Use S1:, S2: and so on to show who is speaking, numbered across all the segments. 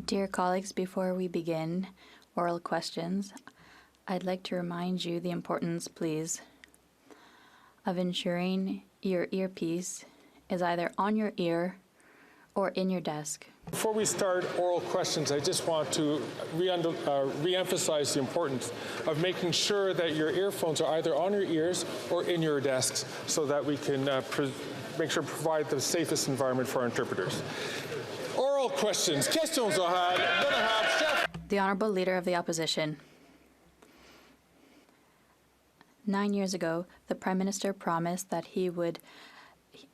S1: Dear colleagues, before we begin oral questions, I'd like to remind you the importance, please, of ensuring your earpiece is either on your ear or in your desk.
S2: Before we start oral questions, I just want to re-emphasize the importance of making sure that your earphones are either on your ears or in your desks so that we can make sure to provide the safest environment for our interpreters. Oral questions. Questions orales.
S1: The Honourable Leader of the Opposition. 9 years ago, the Prime Minister promised that he would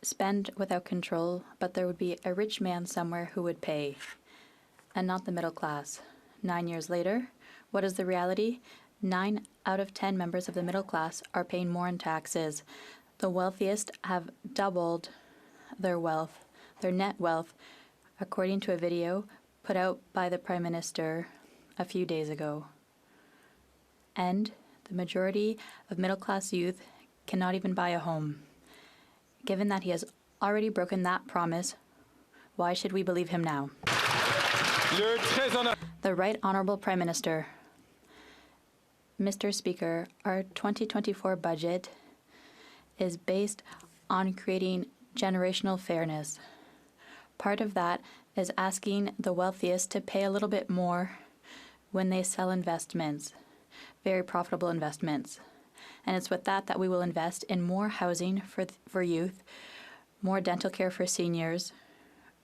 S1: spend without control, but there would be a rich man somewhere who would pay, and not the middle class. 9 years later, what is the reality? 9 out of 10 members of the middle class are paying more in taxes. The wealthiest have doubled their wealth, their net wealth, according to a video put out by the Prime Minister a few days ago. And the majority of middle-class youth cannot even buy a home. Given that he has already broken that promise, why should we believe him now? The Right Honourable Prime Minister. Mr. Speaker, our 2024 budget is based on creating generational fairness. Part of that is asking the wealthiest to pay a little bit more when they sell investments, very profitable investments. And it's with that we will invest in more housing for youth, more dental care for seniors,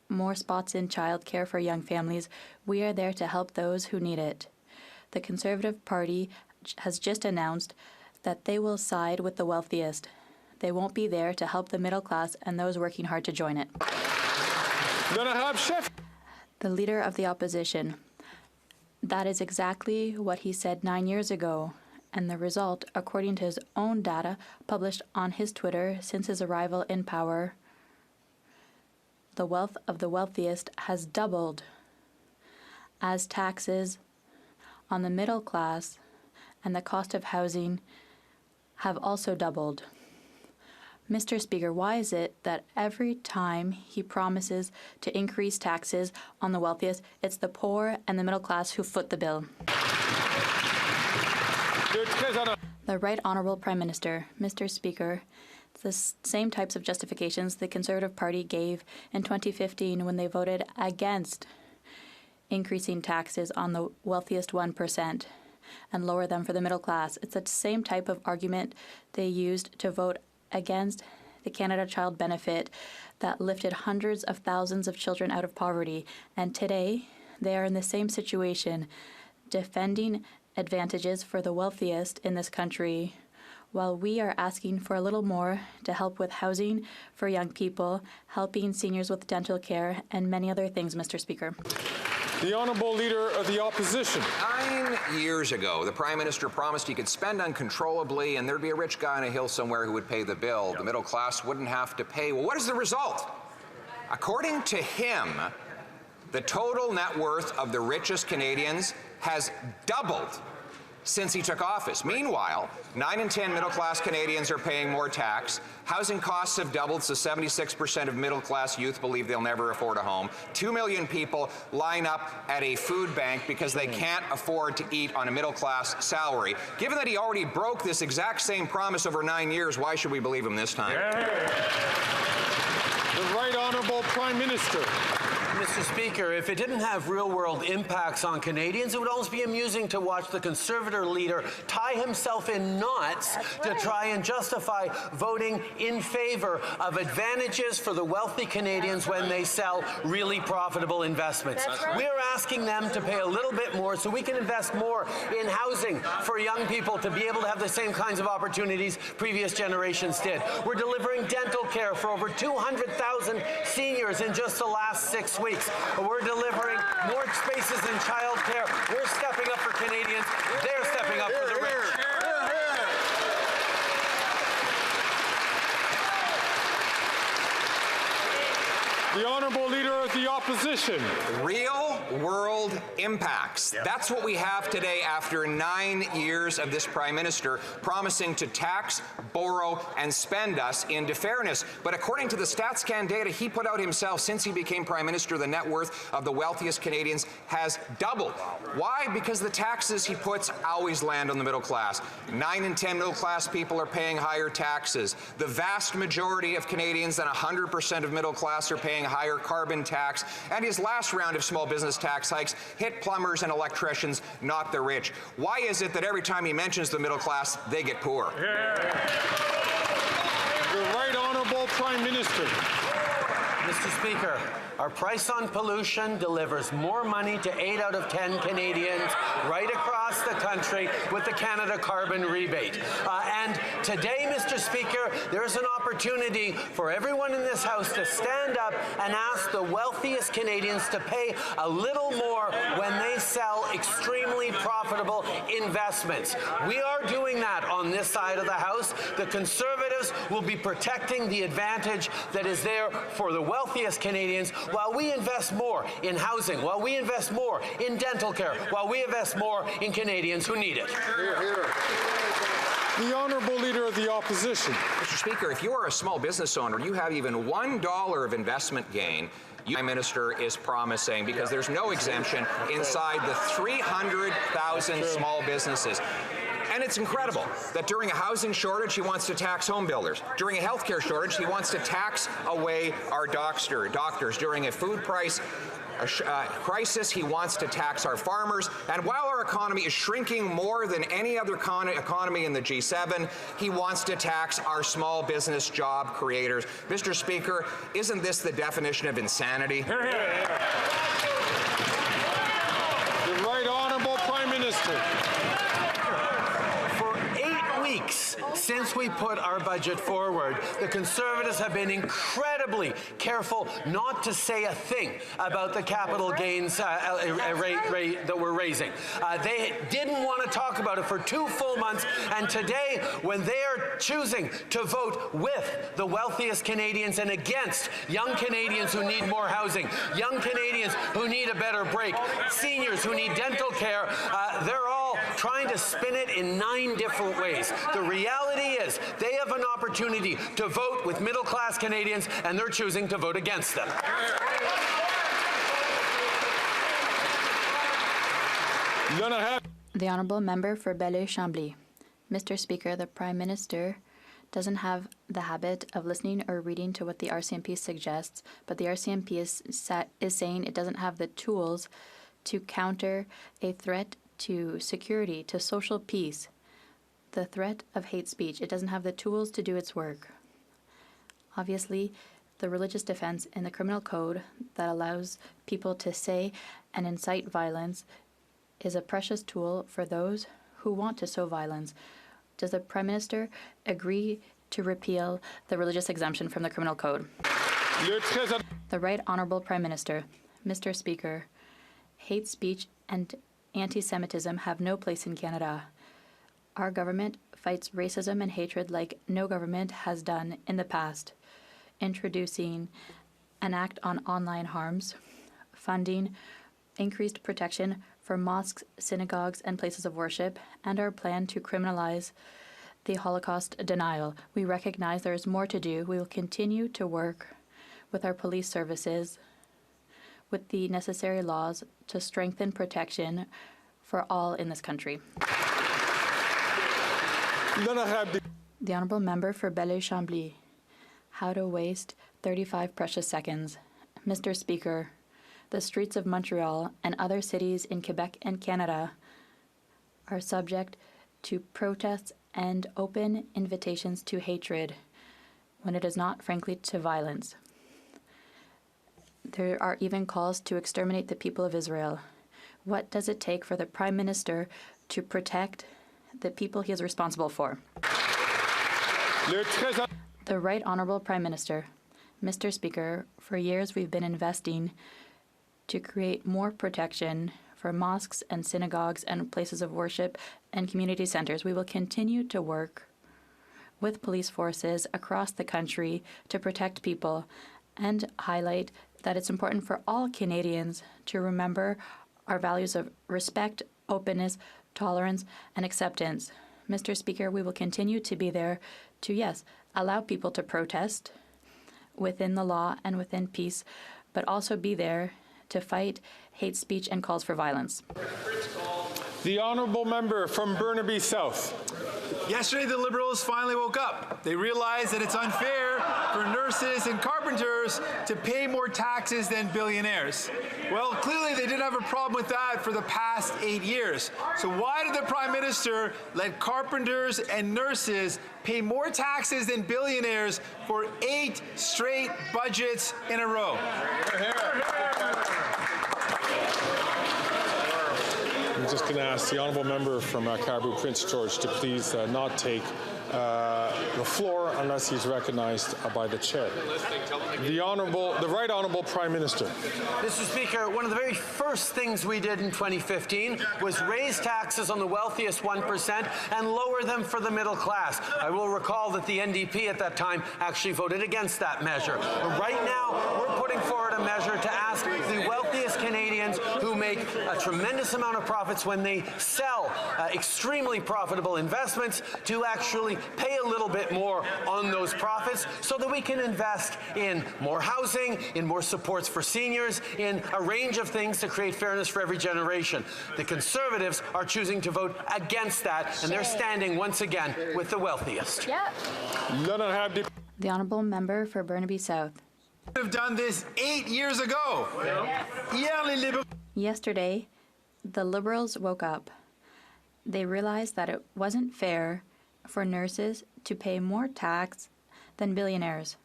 S1: more spots in childcare for young families. We are there to help those who need it. The Conservative Party has just announced that they will side with the wealthiest. They won't be there to help the middle class and those working hard to join it. The Leader of the Opposition. That is exactly what he said 9 years ago, and the result, according to his own data published on his Twitter since his arrival in power, the wealth of the wealthiest has doubled, as taxes on the middle class and the cost of housing have also doubled. Mr. Speaker, why is it that every time he promises to increase taxes on the wealthiest, it's the poor and the middle class who foot the bill? The Right Honourable Prime Minister. Mr. Speaker, it's the same types of justifications the Conservative Party gave in 2015 when they voted against increasing taxes on the wealthiest 1% and lower them for the middle class. It's the same type of argument they used to vote against the Canada Child Benefit that lifted hundreds of thousands of children out of poverty. And today, they are in the same situation, defending advantages for the wealthiest in this country, while we are asking for a little more to help with housing for young people, helping seniors with dental care, and many other things, Mr. Speaker.
S2: The Honourable Leader of the Opposition.
S3: 9 years ago, the Prime Minister promised he could spend uncontrollably and there'd be a rich guy on a hill somewhere who would pay the bill. The middle class wouldn't have to pay. Well, what is the result? According to him, the total net worth of the richest Canadians has doubled since he took office. Meanwhile, 9 in 10 middle-class Canadians are paying more tax. Housing costs have doubled, so 76% of middle-class youth believe they'll never afford a home. 2 million people line up at a food bank because they can't afford to eat on a middle-class salary. Given that he already broke this exact same promise over 9 years, why should we believe him this time?
S2: The Right Honourable Prime Minister.
S4: Mr. Speaker, if it didn't have real-world impacts on Canadians, it would almost be amusing to watch the Conservative leader tie himself in knots to try and justify voting in favour of advantages for the wealthy Canadians when they sell really profitable investments. We're asking them to pay a little bit more so we can invest more in housing for young people to be able to have the same kinds of opportunities previous generations did. We're delivering dental care for over 200,000 seniors in just the last 6 weeks. We're delivering more spaces in childcare. We're stepping up for Canadians. They're stepping up for the rich.
S2: The Honourable Leader of the Opposition.
S3: Real-world impacts. That's what we have today after 9 years of this Prime Minister promising to tax, borrow, and spend us into fairness. But according to the StatsCan data he put out himself since he became Prime Minister, the net worth of the wealthiest Canadians has doubled. Why? Because the taxes he puts always land on the middle class. 9 in 10 middle class people are paying higher taxes. The vast majority of Canadians, than 100% of middle class, are paying higher carbon tax. And his last round of small business tax hikes hit plumbers and electricians, not the rich. Why is it that every time he mentions the middle class, they get poor?
S2: The Right Honourable Prime Minister.
S4: Mr. Speaker, our price on pollution delivers more money to 8 out of 10 Canadians right across the country with the Canada Carbon Rebate. And today, Mr. Speaker, there's an opportunity for everyone in this House to stand up and ask the wealthiest Canadians to pay a little more when they sell extremely profitable investments. We are doing that on this side of the House. The Conservatives will be protecting the advantage that is there for the wealthiest Canadians while we invest more in housing, while we invest more in dental care, while we invest more in Canadians who need it.
S2: The Honourable Leader of the Opposition.
S3: Mr. Speaker, if you are a small business owner, you have even $1 of investment gain, the Prime Minister is promising, because there's no exemption inside the 300,000 small businesses. And it's incredible that during a housing shortage, he wants to tax home builders. During a healthcare shortage, he wants to tax away our doctors. During a food price crisis, he wants to tax our farmers. And while our economy is shrinking more than any other economy in the G7, he wants to tax our small business job creators. Mr. Speaker, isn't this the definition of insanity?
S2: The Right Honourable Prime Minister.
S4: Since we put our budget forward, the Conservatives have been incredibly careful not to say a thing about the capital gains rate that we're raising. They didn't want to talk about it for 2 full months, and today, when they are choosing to vote with the wealthiest Canadians and against young Canadians who need more housing, young Canadians who need a better break, seniors who need dental care, they're all trying to spin it in 9 different ways. The reality is they have an opportunity to vote with middle-class Canadians, and they're choosing to vote against them.
S1: The Honourable Member for Belleuil-Chambly. Mr. Speaker, the Prime Minister doesn't have the habit of listening or reading to what the RCMP suggests, but the RCMP is saying it doesn't have the tools to counter a threat to security, to social peace, the threat of hate speech. It doesn't have the tools to do its work. Obviously, the religious defense in the criminal code that allows people to say and incite violence is a precious tool for those who want to sow violence. Does the Prime Minister agree to repeal the religious exemption from the criminal code? The Right Honourable Prime Minister. Mr. Speaker, hate speech and anti-Semitism have no place in Canada. Our government fights racism and hatred like no government has done in the past, introducing an act on online harms, funding increased protection for mosques, synagogues, and places of worship, and our plan to criminalize the Holocaust denial. We recognize there is more to do. We will continue to work with our police services with the necessary laws to strengthen protection for all in this country. The Honourable Member for Belleuil-Chambly. How to waste 35 precious seconds. Mr. Speaker, the streets of Montreal and other cities in Quebec and Canada are subject to protests and open invitations to hatred when it is not, frankly, to violence. There are even calls to exterminate the people of Israel. What does it take for the Prime Minister to protect the people he is responsible for? The Right Honourable Prime Minister. Mr. Speaker, for years we've been investing to create more protection for mosques and synagogues and places of worship and community centres. We will continue to work with police forces across the country to protect people and highlight that it's important for all Canadians to remember our values of respect, openness, tolerance, and acceptance. Mr. Speaker, we will continue to be there to, yes, allow people to protest within the law and within peace, but also be there to fight hate speech and calls for violence.
S2: The honourable member from Burnaby South.
S5: Yesterday, the Liberals finally woke up. They realized that it's unfair for nurses and carpenters to pay more taxes than billionaires. Well, clearly they didn't have a problem with that for the past 8 years. So why did the Prime Minister let carpenters and nurses pay more taxes than billionaires for 8 straight budgets in a row?
S2: I'm just going to ask the honourable member from Caribou Prince George to please not take the floor unless he's recognized by the chair. The Right Honourable Prime Minister.
S4: Mr. Speaker, one of the very first things we did in 2015 was raise taxes on the wealthiest 1% and lower them for the middle class. I will recall that the NDP at that time actually voted against that measure. But right now, we're putting forward a measure to ask the wealthiest Canadians who make a tremendous amount of profits when they sell extremely profitable investments to actually pay a little bit more on those profits so that we can invest in more housing, in more supports for seniors, in a range of things to create fairness for every generation. The Conservatives are choosing to vote against that, and they're standing once again with the wealthiest.
S1: The honourable member for Burnaby South.
S5: Have done this 8 years ago.
S1: Yesterday, the Liberals woke up. They realized that it wasn't fair for nurses to pay more tax than billionaires.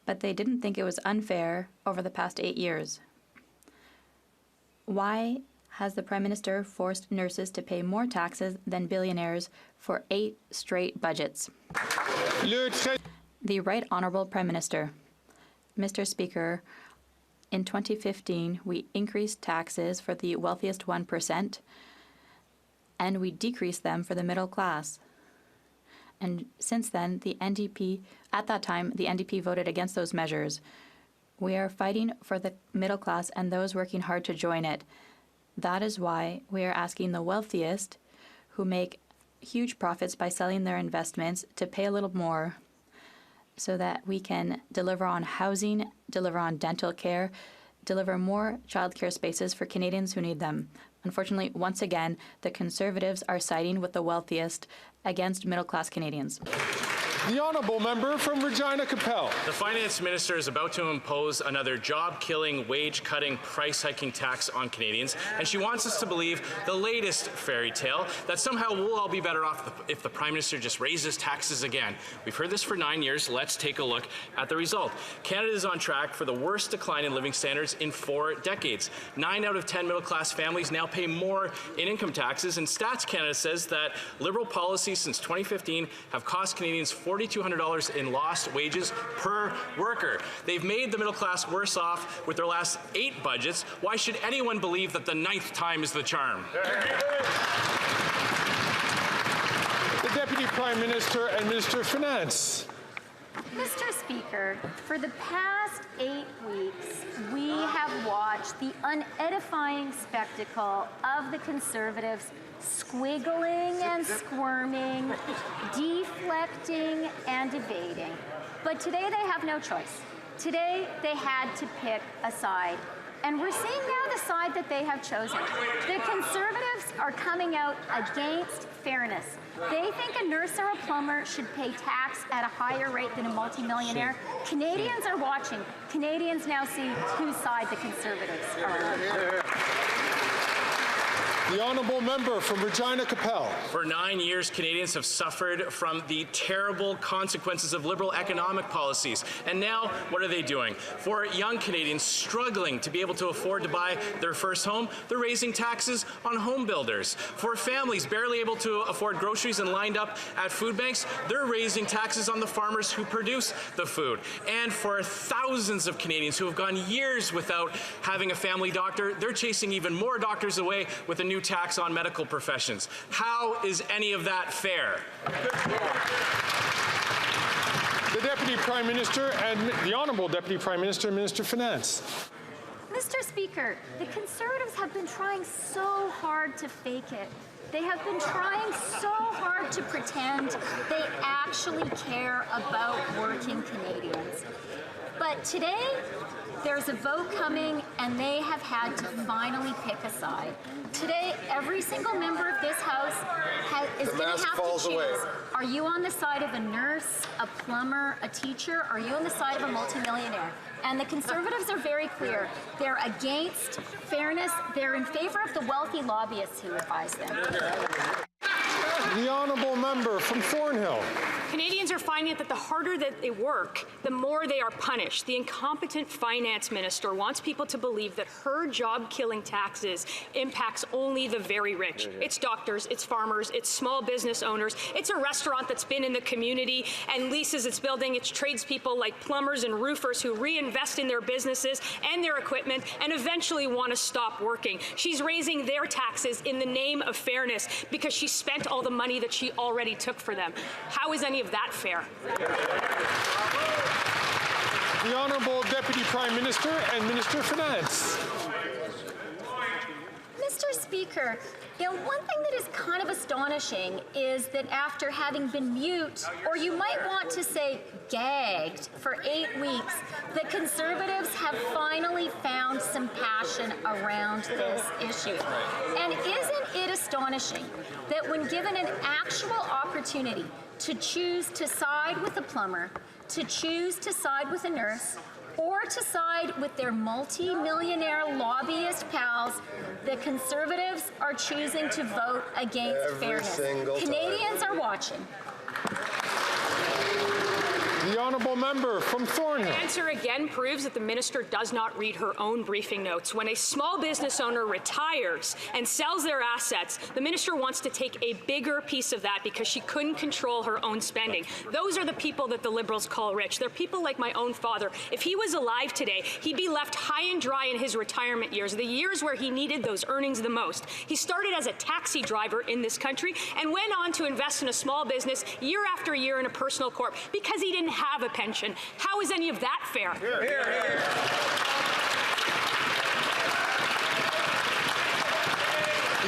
S1: But they didn't think it was unfair over the past 8 years. Why has the Prime Minister forced nurses to pay more taxes than billionaires for 8 straight budgets? The Right Honourable Prime Minister. Mr. Speaker, in 2015, we increased taxes for the wealthiest 1%, and we decreased them for the middle class. And since then, at that time, the NDP voted against those measures. We are fighting for the middle class and those working hard to join it. That is why we are asking the wealthiest, who make huge profits by selling their investments, to pay a little more so that we can deliver on housing, deliver on dental care, deliver more childcare spaces for Canadians who need them. Unfortunately, once again, the Conservatives are siding with the wealthiest against middle-class Canadians.
S2: The honourable member from Regina Capel.
S6: The Finance Minister is about to impose another job-killing, wage-cutting, price-hiking tax on Canadians, and she wants us to believe the latest fairy tale that somehow we'll all be better off if the Prime Minister just raises taxes again. We've heard this for 9 years. Let's take a look at the result. Canada is on track for the worst decline in living standards in 4 decades. 9 out of 10 middle-class families now pay more in income taxes, and Stats Canada says that Liberal policies since 2015 have cost Canadians $4,200 in lost wages per worker. They've made the middle class worse off with their last 8 budgets. Why should anyone believe that the 9th time is the charm?
S2: The Deputy Prime Minister and Minister of Finance.
S7: Mr. Speaker, for the past 8 weeks, we have watched the unedifying spectacle of the Conservatives squiggling and squirming, deflecting and evading. But today they have no choice. Today they had to pick a side. And we're seeing now the side that they have chosen. The Conservatives are coming out against fairness. They think a nurse or a plumber should pay tax at a higher rate than a multimillionaire. Canadians are watching. Canadians now see whose side the Conservatives are on.
S2: The honourable member from Regina Capel.
S6: For 9 years, Canadians have suffered from the terrible consequences of Liberal economic policies. And now, what are they doing? For young Canadians struggling to be able to afford to buy their first home, they're raising taxes on home builders. For families barely able to afford groceries and lined up at food banks, they're raising taxes on the farmers who produce the food. And for thousands of Canadians who have gone years without having a family doctor, they're chasing even more doctors away with a new tax on medical professions. How is any of that fair?
S2: The Deputy Prime Minister and the Honourable Deputy Prime Minister and Minister of Finance.
S7: Mr. Speaker, the Conservatives have been trying so hard to fake it. They have been trying so hard to pretend they actually care about working Canadians. But today, there's a vote coming, and they have had to finally pick a side. Today, every single member of this House is going to have to choose. Are you on the side of a nurse, a plumber, a teacher? Or are you on the side of a multimillionaire? And the Conservatives are very clear. They're against fairness. They're in favor of the wealthy lobbyists who advise them.
S2: The honourable member from Thornhill.
S8: Canadians are finding that the harder that they work, the more they are punished. The incompetent finance minister wants people to believe that her job-killing taxes impacts only the very rich. It's doctors, it's farmers, it's small business owners, it's a restaurant that's been in the community and leases its building, it's tradespeople like plumbers and roofers who reinvest in their businesses and their equipment and eventually want to stop working. She's raising their taxes in the name of fairness because she spent all the money that she already took for them. How is any of that fair?
S2: The Honourable Deputy Prime Minister and Minister of Finance.
S7: Mr. Speaker, one thing that is kind of astonishing is that after having been mute, or you might want to say gagged, for 8 weeks, the Conservatives have finally found some passion around this issue. And isn't it astonishing that when given an actual opportunity to choose to side with a plumber, to choose to side with a nurse, or to side with their multi-millionaire lobbyist pals, the Conservatives are choosing to vote against fairness. Canadians are watching.
S2: The honourable member from Thornhill.
S8: The answer again proves that the minister does not read her own briefing notes. When a small business owner retires and sells their assets, the minister wants to take a bigger piece of that because she couldn't control her own spending. Those are the people that the Liberals call rich. They're people like my own father. If he was alive today, he'd be left high and dry in his retirement years, the years where he needed those earnings the most. He started as a taxi driver in this country and went on to invest in a small business year after year in a personal corp because he didn't have a pension. How is any of that fair?
S2: Here, here, here.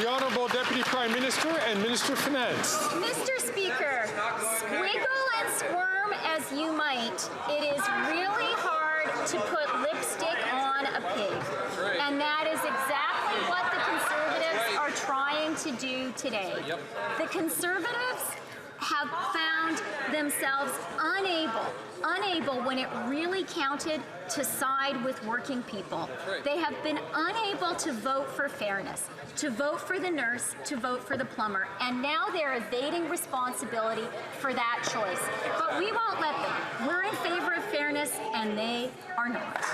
S2: The Honourable Deputy Prime Minister and Minister of Finance.
S7: Mr. Speaker, squiggle and squirm as you might, it is really hard to put lipstick on a pig. And that is exactly what the Conservatives are trying to do today. The Conservatives have found themselves unable when it really counted to side with working people. They have been unable to vote for fairness, to vote for the nurse, to vote for the plumber, and now they're evading responsibility for that choice. But we won't let them. We're in favor of fairness, and they are not.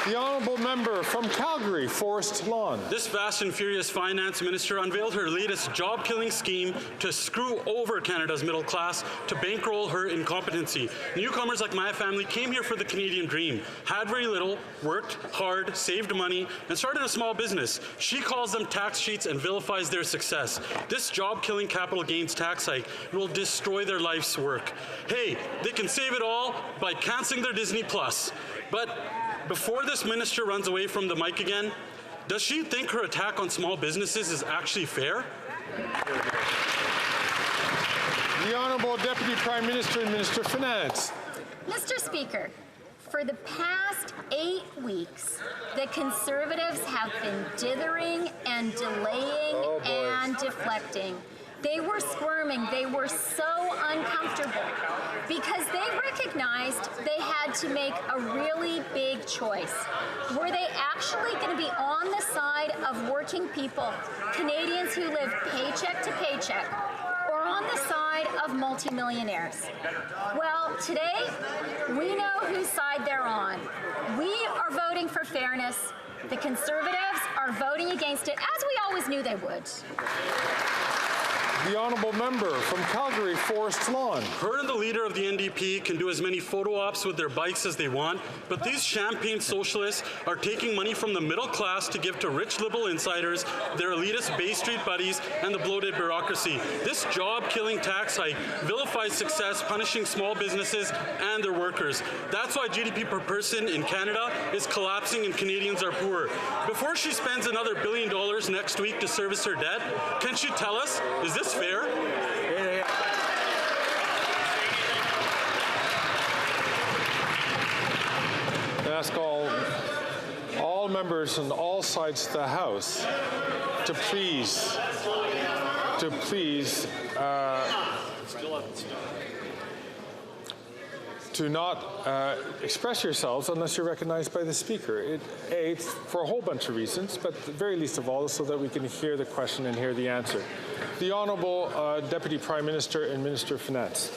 S2: The honourable member from Calgary, Forest Lawn.
S9: This Fast and Furious finance minister unveiled her latest job-killing scheme to screw over Canada's middle class to bankroll her incompetency. Newcomers like my family came here for the Canadian dream, had very little, worked hard, saved money, and started a small business. She calls them tax cheats and vilifies their success. This job-killing capital gains tax hike will destroy their life's work. Hey, they can save it all by canceling their Disney Plus. But before this minister runs away from the mic again, does she think her attack on small businesses is actually fair?
S2: The Honourable Deputy Prime Minister and Minister of Finance.
S7: Mr. Speaker, for the past 8 weeks, the Conservatives have been dithering and delaying and deflecting. They were squirming. They were so uncomfortable because they recognized they had to make a really big choice. Were they actually going to be on the side of working people, Canadians who live paycheck to paycheck, or on the side of multimillionaires? Well, today, we know whose side they're on. We are voting for fairness. The Conservatives are voting against it, as we always knew they would.
S2: The honourable member from Calgary, Forest Lawn.
S9: Her and the leader of the NDP can do as many photo ops with their bikes as they want, but these champagne socialists are taking money from the middle class to give to rich liberal insiders, their elitist Bay Street buddies, and the bloated bureaucracy. This job-killing tax hike vilifies success, punishing small businesses and their workers. That's why GDP per person in Canada is collapsing and Canadians are poor. Before she spends another $1 billion next week to service her debt, can she tell us, is this fair?
S2: I ask all members on all sides of the House to please to not express yourselves unless you're recognized by the Speaker. It's for a whole bunch of reasons, but the very least of all is so that we can hear the question and hear the answer. The Honourable Deputy Prime Minister and Minister of Finance.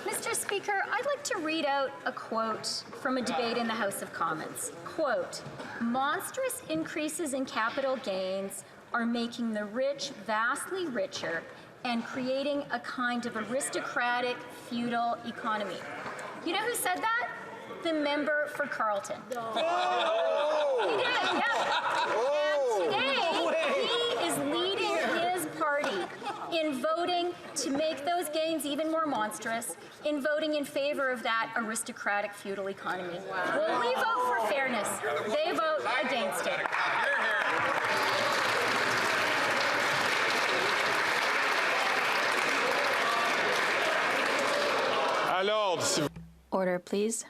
S7: Mr. Speaker, I'd like to read out a quote from a debate in the House of Commons. Quote, "Monstrous increases in capital gains are making the rich vastly richer and creating a kind of aristocratic feudal economy." You know who said that? The member for Carleton. Oh! He did, yeah. And today, he is leading his party in voting to make those gains even more monstrous, in voting in favor of that aristocratic feudal economy. Well, we vote for fairness. They vote against it.
S2: Alors,
S1: Order, please.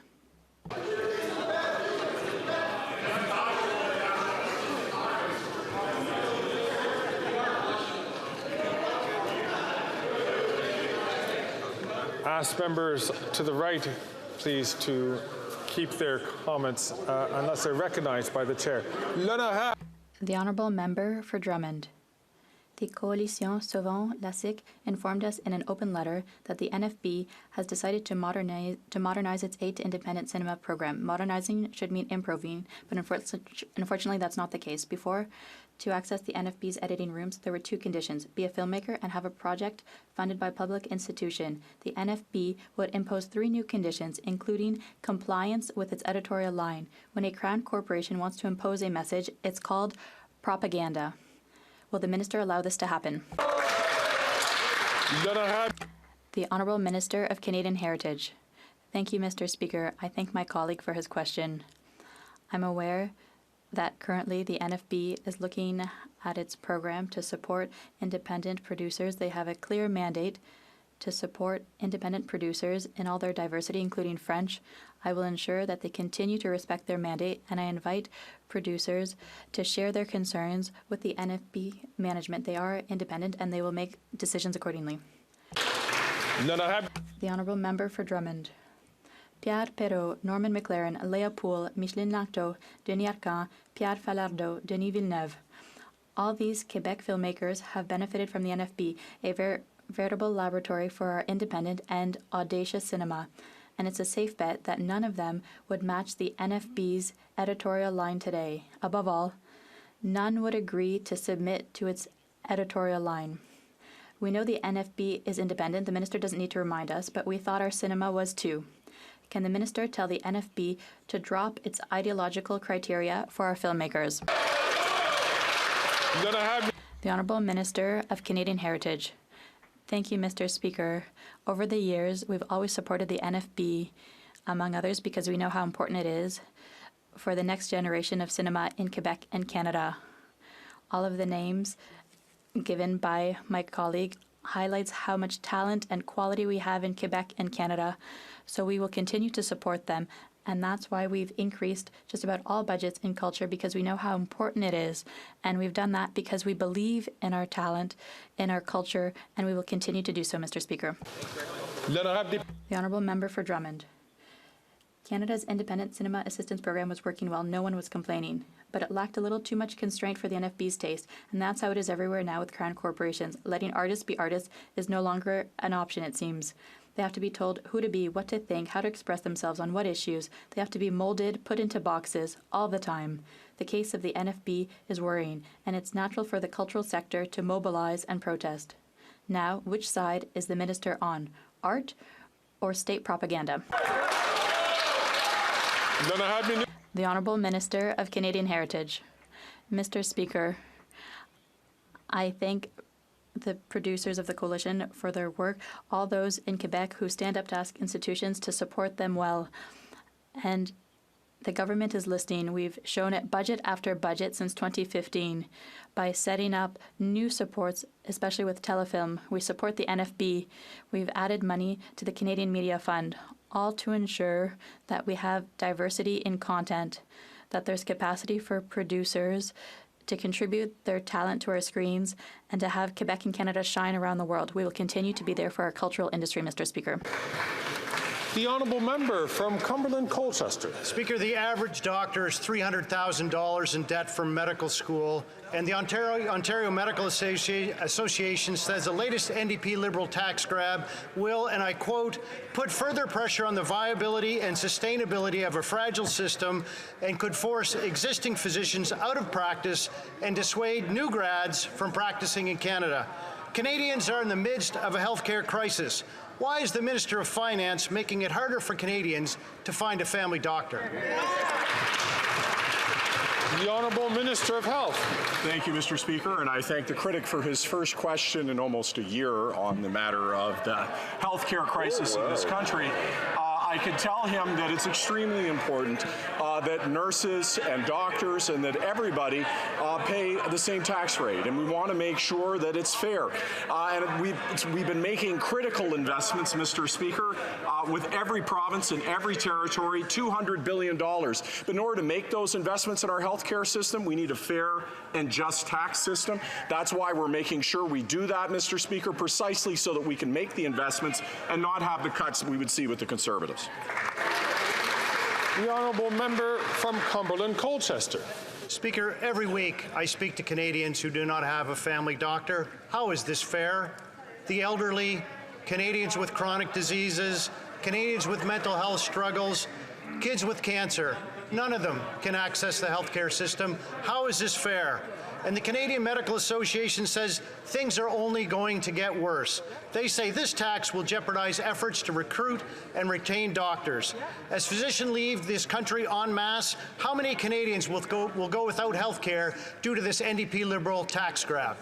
S2: ask members to the right, please, to keep their comments unless they're recognized by the chair.
S1: The Honourable Member for Drummond. The Coalition Sauvons-Lassique informed us in an open letter that the NFB has decided to modernize its aid to independent cinema program. Modernizing should mean improving, but unfortunately that's not the case. Before, to access the NFB's editing rooms, there were two conditions: be a filmmaker and have a project funded by a public institution. The NFB would impose 3 new conditions, including compliance with its editorial line. When a crown corporation wants to impose a message, it's called propaganda. Will the Minister allow this to happen? The Honourable Minister of Canadian Heritage. Thank you, Mr. Speaker. I thank my colleague for his question. I'm aware that currently the NFB is looking at its program to support independent producers. They have a clear mandate to support independent producers in all their diversity, including French. I will ensure that they continue to respect their mandate, and I invite producers to share their concerns with the NFB management. They are independent, and they will make decisions accordingly. The Honourable Member for Drummond. Pierre Perrault, Norman McLaren, Léa Poole, Micheline Lacteau, Denis Arcand, Pierre Falardeau, Denis Villeneuve. All these Quebec filmmakers have benefited from the NFB, a veritable laboratory for our independent and audacious cinema. And it's a safe bet that none of them would match the NFB's editorial line today. Above all, none would agree to submit to its editorial line. We know the NFB is independent. The Minister doesn't need to remind us, but we thought our cinema was too. Can the Minister tell the NFB to drop its ideological criteria for our filmmakers? The Honourable Minister of Canadian Heritage. Thank you, Mr. Speaker. Over the years, we've always supported the NFB, among others, because we know how important it is for the next generation of cinema in Quebec and Canada. All of the names given by my colleague highlights how much talent and quality we have in Quebec and Canada, so we will continue to support them. And that's why we've increased just about all budgets in culture, because we know how important it is. And we've done that because we believe in our talent, in our culture, and we will continue to do so, Mr. Speaker. The Honourable Member for Drummond. Canada's Independent Cinema Assistance Program was working well. No one was complaining. But it lacked a little too much constraint for the NFB's taste. And that's how it is everywhere now with crown corporations. Letting artists be artists is no longer an option, it seems. They have to be told who to be, what to think, how to express themselves on what issues. They have to be molded, put into boxes, all the time. The case of the NFB is worrying, and it's natural for the cultural sector to mobilize and protest. Now, which side is the minister on? Art or state propaganda? The Honourable Minister of Canadian Heritage. Mr. Speaker, I thank the producers of the coalition for their work, all those in Quebec who stand up to ask institutions to support them well. And the government is listening. We've shown it budget after budget since 2015 by setting up new supports, especially with Telefilm. We support the NFB. We've added money to the Canadian Media Fund, all to ensure that we have diversity in content, that there's capacity for producers to contribute their talent to our screens, and to have Quebec and Canada shine around the world. We will continue to be there for our cultural industry, Mr. Speaker.
S2: The honourable member from Cumberland Colchester.
S10: Speaker, the average doctor is $300,000 in debt from medical school, and the Ontario Medical Association says the latest NDP Liberal tax grab will, and I quote, put further pressure on the viability and sustainability of a fragile system and could force existing physicians out of practice and dissuade new grads from practicing in Canada. Canadians are in the midst of a healthcare crisis. Why is the Minister of Finance making it harder for Canadians to find a family doctor?
S2: The Honourable Minister of Health.
S11: Thank you, Mr. Speaker, and I thank the critic for his first question in almost a year on the matter of the healthcare crisis in this country. I can tell him that it's extremely important that nurses and doctors and that everybody pay the same tax rate, and we want to make sure that it's fair. And we've been making critical investments, Mr. Speaker, with every province and every territory, $200 billion. But in order to make those investments in our healthcare system, we need a fair and just tax system. That's why we're making sure we do that, Mr. Speaker, precisely so that we can make the investments and not have the cuts that we would see with the Conservatives.
S2: The honourable member from Cumberland Colchester.
S10: Speaker, every week I speak to Canadians who do not have a family doctor. How is this fair? The elderly, Canadians with chronic diseases, Canadians with mental health struggles, kids with cancer, none of them can access the healthcare system. How is this fair? And the Canadian Medical Association says things are only going to get worse. They say this tax will jeopardize efforts to recruit and retain doctors. As physicians leave this country en masse, how many Canadians will go without health care due to this NDP Liberal tax grab?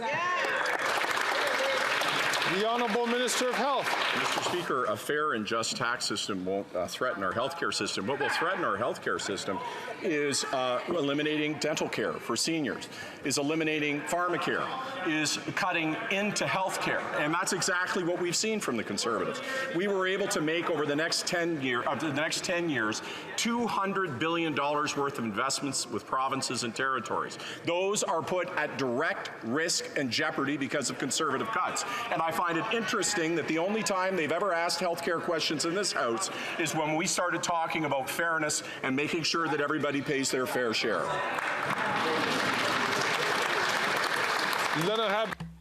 S2: The Honourable Minister of Health.
S11: Mr. Speaker, a fair and just tax system won't threaten our healthcare system. What will threaten our healthcare system is eliminating dental care for seniors, is eliminating pharmacare, is cutting into healthcare, and that's exactly what we've seen from the Conservatives. We were able to make over the next 10 years, $200 billion worth of investments with provinces and territories. Those are put at direct risk and jeopardy because of Conservative cuts. And I find it interesting that the only time they've ever asked healthcare questions in this House is when we started talking about fairness and making sure that everybody pays their fair share.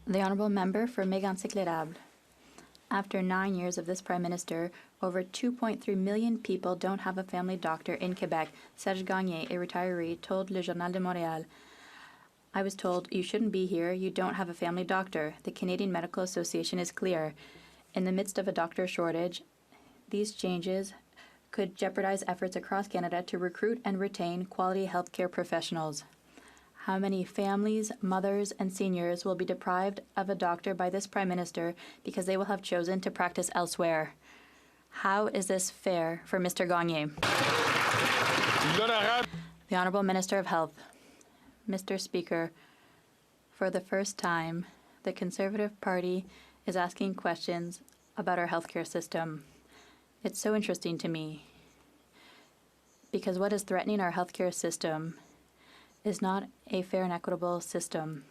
S1: The Honourable Member for Mégantic-L'Érable. After 9 years of this Prime Minister, over 2.3 million people don't have a family doctor in Quebec. Serge Gagné, a retiree, told Le Journal de Montréal, I was told, you shouldn't be here, you don't have a family doctor. The Canadian Medical Association is clear. In the midst of a doctor shortage, these changes could jeopardize efforts across Canada to recruit and retain quality healthcare professionals. How many families, mothers, and seniors will be deprived of a doctor by this Prime Minister because they will have chosen to practice elsewhere? How is this fair for Mr. Gagné? The Honourable Minister of Health. Mr. Speaker, for the first time, the Conservative Party is asking questions about our healthcare system. It's so interesting to me because what is threatening our healthcare system is not a fair and equitable system.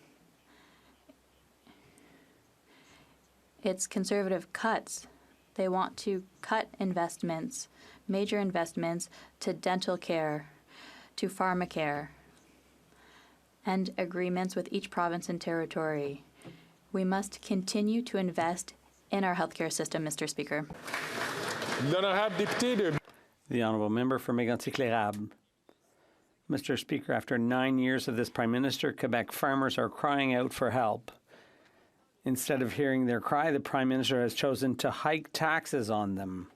S1: It's Conservative cuts. They want to cut investments, major investments, to dental care, to pharmacare, and agreements with each province and territory. We must continue to invest in our healthcare system, Mr. Speaker.
S12: The Honourable Member for Mégantic-L'Érable. Mr. Speaker, after 9 years of this Prime Minister, Quebec farmers are crying out for help. Instead of hearing their cry, the Prime Minister has chosen to hike taxes on them.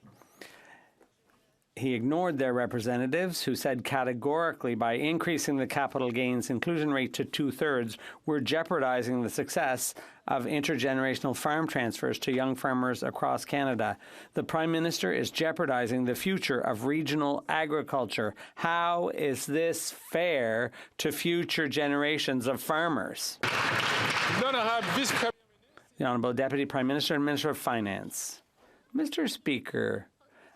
S12: He ignored their representatives, who said categorically by increasing the capital gains inclusion rate to 2/3, we're jeopardizing the success of intergenerational farm transfers to young farmers across Canada. The Prime Minister is jeopardizing the future of regional agriculture. How is this fair to future generations of farmers? The Honourable Deputy Prime Minister and Minister of Finance. Mr. Speaker,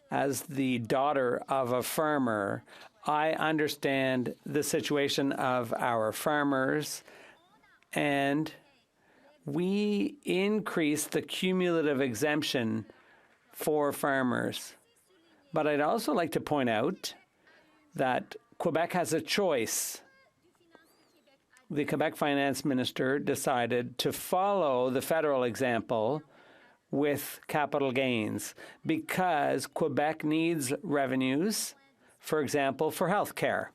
S12: as the daughter of a farmer, I understand the situation of our farmers, and we increased the cumulative exemption for farmers. But I'd also like to point out that Quebec has a choice. The Quebec Finance Minister decided to follow the federal example with capital gains because Quebec needs revenues, for example, for health care.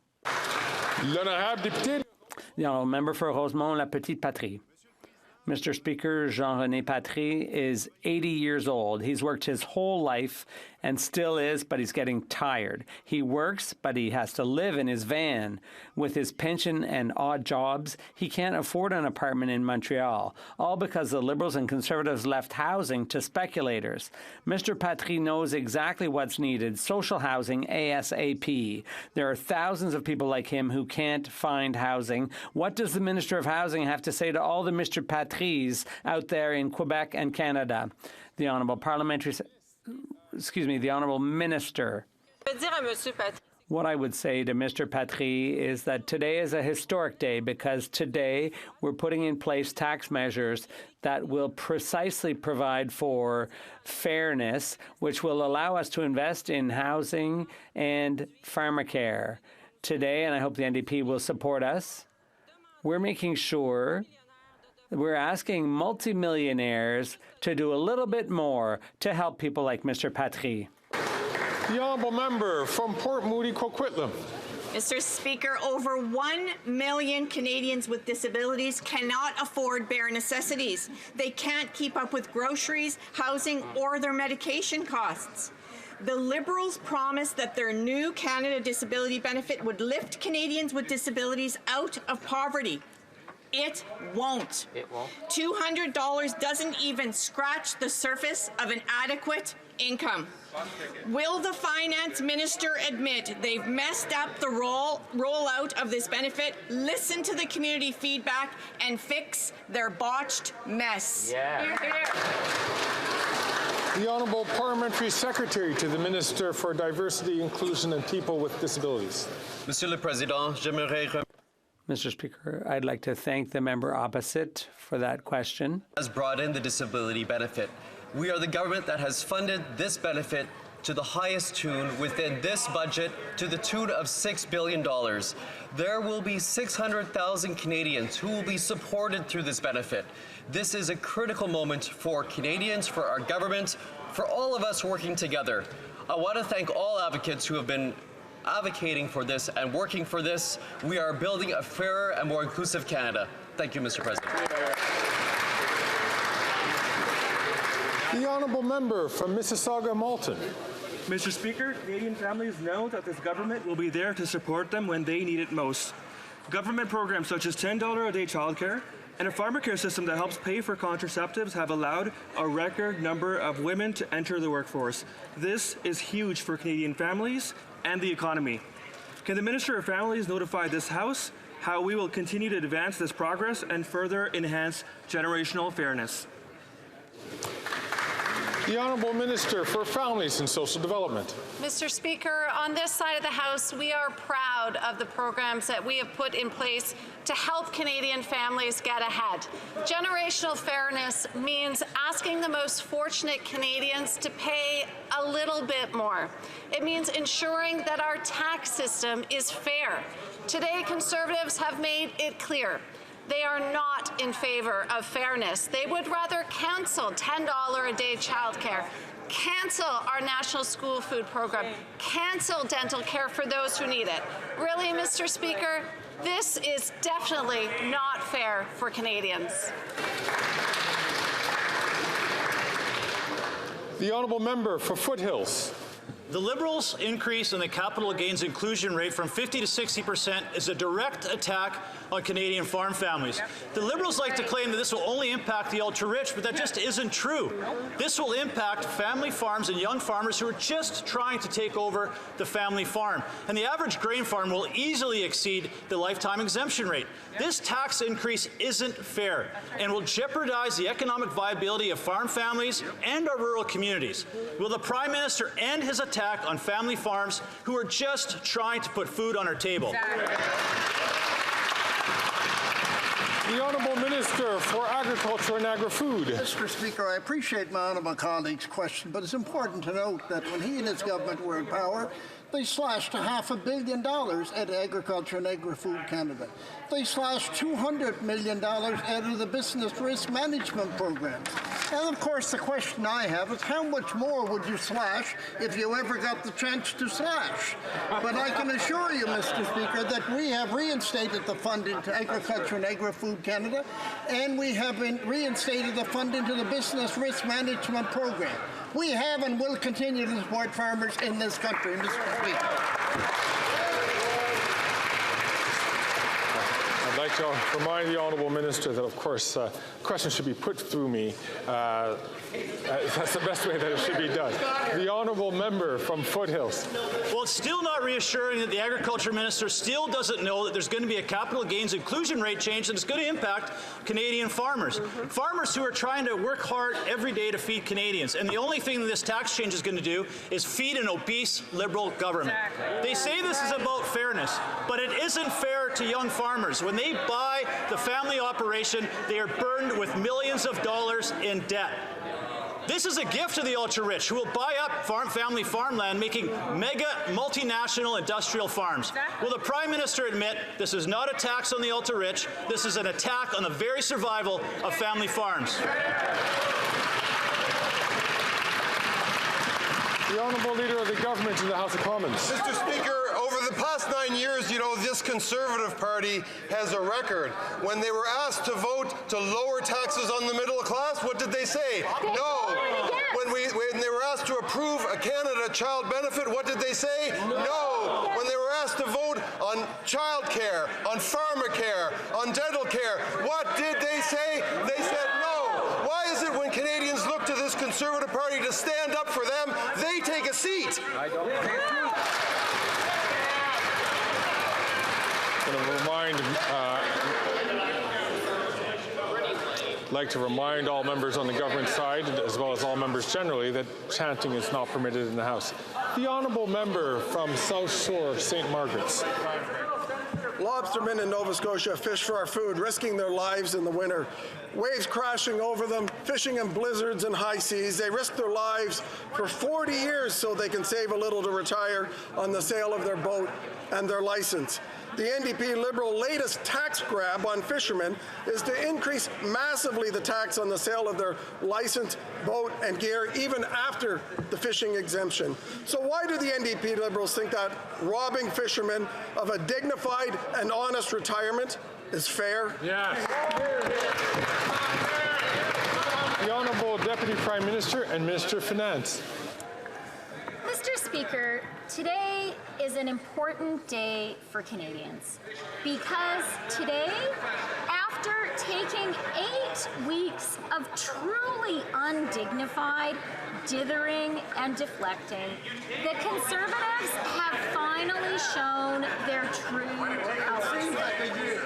S12: The Honourable Member for Rosemont-La Petite Patrie. Mr. Speaker, Jean-René Patry is 80 years old. He's worked his whole life and still is, but he's getting tired. He works, but he has to live in his van. With his pension and odd jobs, he can't afford an apartment in Montreal, all because the Liberals and Conservatives left housing to speculators. Mr. Patry knows exactly what's needed, social housing ASAP. There are thousands of people like him who can't find housing. What does the Minister of Housing have to say to all the Mr. Patrys out there in Quebec and Canada? The Honourable the Honourable Minister. What I would say to Mr. Patry is that today is a historic day because today we're putting in place tax measures that will precisely provide for fairness, which will allow us to invest in housing and pharmacare. Today, and I hope the NDP will support us, we're making sure we're asking multimillionaires to do a little bit more to help people like Mr. Patry.
S2: The Honourable Member from Port Moody, Coquitlam.
S13: Mr. Speaker, over 1 million Canadians with disabilities cannot afford bare necessities. They can't keep up with groceries, housing, or their medication costs. The Liberals promised that their new Canada Disability Benefit would lift Canadians with disabilities out of poverty. It won't.
S14: It won't.
S13: $200 doesn't even scratch the surface of an adequate income. Will the Finance Minister admit they've messed up the rollout of this benefit, listen to the community feedback, and fix their botched mess?
S14: Yeah.
S2: The Honourable Parliamentary Secretary to the Minister for Diversity, Inclusion and People with Disabilities.
S15: Monsieur le Président, j'aimerais
S12: Mr. Speaker, I'd like to thank the member opposite for that question.
S15: has brought in the disability benefit. We are the government that has funded this benefit to the highest tune within this budget to the tune of $6 billion. There will be 600,000 Canadians who will be supported through this benefit. This is a critical moment for Canadians, for our government, for all of us working together. I want to thank all advocates who have been advocating for this and working for this. We are building a fairer and more inclusive Canada. Thank you, Mr. President.
S2: The Honourable Member from Mississauga-Malton.
S16: Mr. Speaker, Canadian families know that this government will be there to support them when they need it most. Government programs such as $10 a day childcare and a pharmacare system that helps pay for contraceptives have allowed a record number of women to enter the workforce. This is huge for Canadian families and the economy. Can the Minister of Families notify this House how we will continue to advance this progress and further enhance generational fairness?
S2: The Honourable Minister for Families and Social Development.
S17: Mr. Speaker, on this side of the House, we are proud of the programs that we have put in place to help Canadian families get ahead. Generational fairness means asking the most fortunate Canadians to pay a little bit more. It means ensuring that our tax system is fair. Today, Conservatives have made it clear they are not in favor of fairness. They would rather cancel $10 a day childcare, cancel our national school food program, cancel dental care for those who need it. Really, Mr. Speaker, this is definitely not fair for Canadians.
S2: The honourable member for Foothills.
S14: The Liberals' increase in the capital gains inclusion rate from 50 to 60% is a direct attack on Canadian farm families. The Liberals like to claim that this will only impact the ultra-rich, but that just isn't true. This will impact family farms and young farmers who are just trying to take over the family farm. And the average grain farm will easily exceed the lifetime exemption rate. This tax increase isn't fair and will jeopardize the economic viability of farm families and our rural communities. Will the Prime Minister end his attack on family farms who are just trying to put food on our table?
S2: The Honourable Minister for Agriculture and Agri-Food.
S18: Mr. Speaker, I appreciate my honourable colleague's question, but it's important to note that when he and his government were in power, they slashed $500 million at Agriculture and Agri-Food Canada. They slashed $200 million out of the business risk management programs. And of course, the question I have is how much more would you slash if you ever got the chance to slash? But I can assure you, Mr. Speaker, that we have reinstated the funding to Agriculture and Agri-Food Canada, and we have reinstated the funding to the business risk management program. We have and will continue to support farmers in this country, Mr. Speaker.
S2: I'd like to remind the Honourable Minister that, of course, questions should be put through me. That's the best way that it should be done. The Honourable Member from Foothills.
S14: Well, it's still not reassuring that the Agriculture Minister still doesn't know that there's going to be a capital gains inclusion rate change that is going to impact Canadian farmers. Farmers who are trying to work hard every day to feed Canadians. And the only thing that this tax change is going to do is feed an obese Liberal government. They say this is about fairness, but it isn't fair to young farmers. When they buy the family operation, they are burdened with millions of dollars in debt. This is a gift to the ultra-rich who will buy up family farmland, making mega multinational industrial farms. Will the Prime Minister admit this is not a tax on the ultra-rich, this is an attack on the very survival of family farms?
S2: The Honourable Leader of the Government in the House of Commons.
S19: Mr. Speaker, over the past 9 years, you know, this Conservative Party has a record. When they were asked to vote to lower taxes on the middle class, what did they say? No. When they were asked to approve a Canada Child Benefit, what did they say? No. When they were asked to vote on child care, on pharmacare, on dental care, what did they say? They said no. Why is it when Canadians look to this Conservative Party to stand up for them, they take a seat?
S2: I don't like to remind all members on the government side, as well as all members generally, that chanting is not permitted in the House. The Honourable Member from South Shore, St. Margaret's.
S20: Lobstermen in Nova Scotia fish for our food, risking their lives in the winter. Waves crashing over them, fishing in blizzards and high seas. They risk their lives for 40 years so they can save a little to retire on the sale of their boat and their license. The NDP Liberal latest tax grab on fishermen is to increase massively the tax on the sale of their license, boat, and gear, even after the fishing exemption. So why do the NDP Liberals think that robbing fishermen of a dignified and honest retirement is fair?
S2: Yes. The Honourable Deputy Prime Minister and Minister of Finance.
S7: Mr. Speaker, today is an important day for Canadians because today, after taking 8 weeks of truly undignified dithering and deflecting, the Conservatives have finally shown their true colors.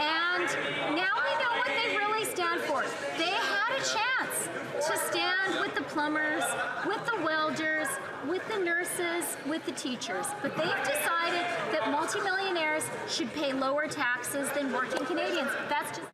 S7: And now we know what they really stand for. They had a chance to stand with the plumbers, with the welders, with the nurses, with the teachers. But they've decided that multimillionaires should pay lower taxes than working Canadians. That's just...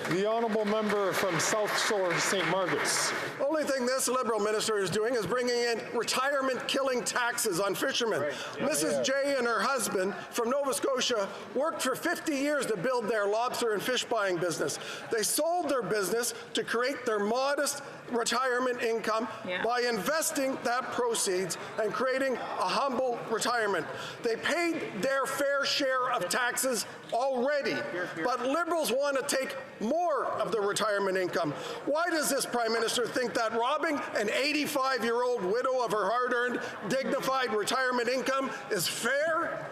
S2: The Honourable Member from South Shore, St. Margaret's.
S20: Only thing this Liberal minister is doing is bringing in retirement-killing taxes on fishermen. Right. Mrs. J and her husband from Nova Scotia worked for 50 years to build their lobster and fish buying business. They sold their business to create their modest retirement income by investing that proceeds and creating a humble retirement. They paid their fair share of taxes already, but Liberals want to take more of the retirement income. Why does this Prime Minister think that robbing an 85-year-old widow of her hard-earned, dignified retirement income is fair?